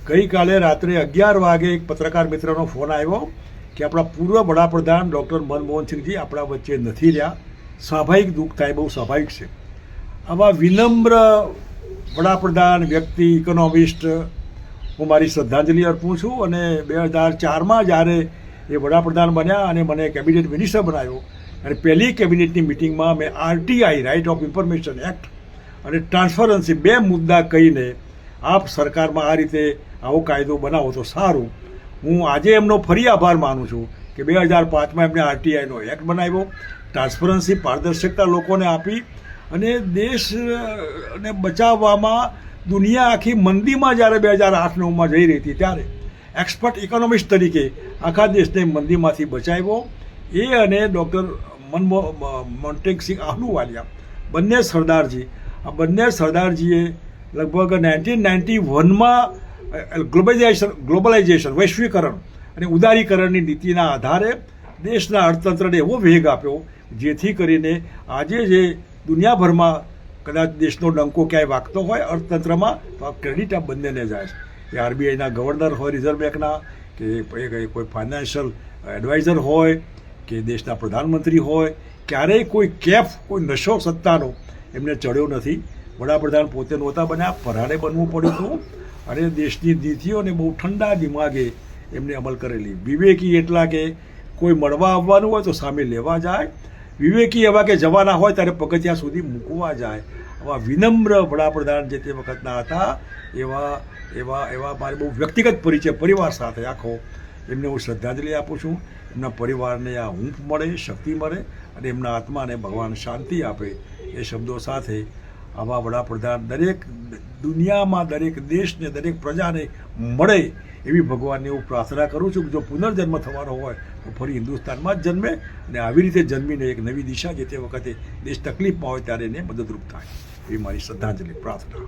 ગઈકાલે રાત્રે 11 વાગે એક પત્રકાર મિત્રનો ફોન આવ્યો કે આપણા પૂર્વ વડાપ્રધાન ડૉક્ટર મનમોહનસિંહજી આપણા વચ્ચે નથી રહ્યા. સ્વાભાવિક દુઃખ થાય, બહુ સ્વાભાવિક છે. આવા વિનમ્ર વડાપ્રધાન વ્યક્તિ, ઇકોનોમિસ્ટ, હું મારી શ્રદ્ધાંજલિ અર્પું છું. અને 2004માં જ્યારે એ વડાપ્રધાન બન્યા અને મને કેબિનેટ મિનિસ્ટર બનાવ્યો, અને પહેલી કેબિનેટની મિટિંગમાં મેં RTI right of information act અને ટ્રાન્સપરન્સી 2 મુદ્દા કહીને આપ સરકારમાં આ રીતે આવો કાયદો બનાવો તો સારું. હું આજે એમનો ફરી આભાર માનું છું કે 2005માં એમણે RTIનો એક્ટ બનાવ્યો, ટ્રાન્સપરન્સી, પારદર્શકતા લોકોને આપી, અને દેશને બચાવવામાં દુનિયા આખી મંદીમાં જ્યારે 2008-9માં જઈ રહી હતી ત્યારે એક્સપર્ટ ઇકોનોમિસ્ટ તરીકે આખા દેશને મંદીમાંથી બચાવ્યો. એ અને ડૉક્ટર મોન્ટેગસિંહ આહલુવાલિયા, બંને સરદારજી, આ બંને સરદારજીએ લગભગ 1991માં ગ્લોબલાઇઝેશન, વૈશ્વિકરણ અને ઉદારીકરણની નીતિના આધારે દેશના અર્થતંત્રને એવો વેગ આપ્યો જેથી કરીને આજે જે દુનિયાભરમાં કદાચ દેશનો ડંકો ક્યાંય વાગતો હોય અર્થતંત્રમાં, તો આ ક્રેડિટ આ બંનેને જાય છે. એ RBIના ગવર્નર હોય, રિઝર્વ બેંકના, કે કોઈ ફાઇનાન્શિયલ એડવાઇઝર હોય, કે દેશના પ્રધાનમંત્રી હોય, ક્યારેય કોઈ કેફ, કોઈ નશો સત્તાનો એમને ચડ્યો નથી. વડાપ્રધાન પોતે નહોતા બન્યા, પરાણે બનવું પડ્યું હતું, અને દેશની નીતિઓને બહુ ઠંડા દિમાગે એમને અમલ કરેલી. વિવેકી એટલા કે કોઈ મળવા આવવાનું હોય તો સામે લેવા જાય, વિવેકી એવા કે જવાના હોય ત્યારે પગથિયા સુધી મૂકવા જાય. આવા વિનમ્ર વડાપ્રધાન જે તે વખતના હતા, એવા મારે બહુ વ્યક્તિગત પરિચય પરિવાર સાથે આખો, એમને હું શ્રદ્ધાંજલિ આપું છું. એમના પરિવારને આ ઊંઘ મળે, શક્તિ મળે, અને એમના આત્માને ભગવાન શાંતિ આપે, એ શબ્દો સાથે આવા વડાપ્રધાન દરેક દુનિયામાં, દરેક દેશને, દરેક પ્રજાને મળે એવી ભગવાનને હું પ્રાર્થના કરું છું કે જો પુનર્જન્મ થવાનો હોય તો ફરી હિન્દુસ્તાનમાં જ જન્મે, અને આવી રીતે જન્મીને એક નવી દિશા જે તે વખતે દેશ તકલીફમાં હોય ત્યારે એને મદદરૂપ થાય, એવી મારી શ્રદ્ધાંજલિ, પ્રાર્થના.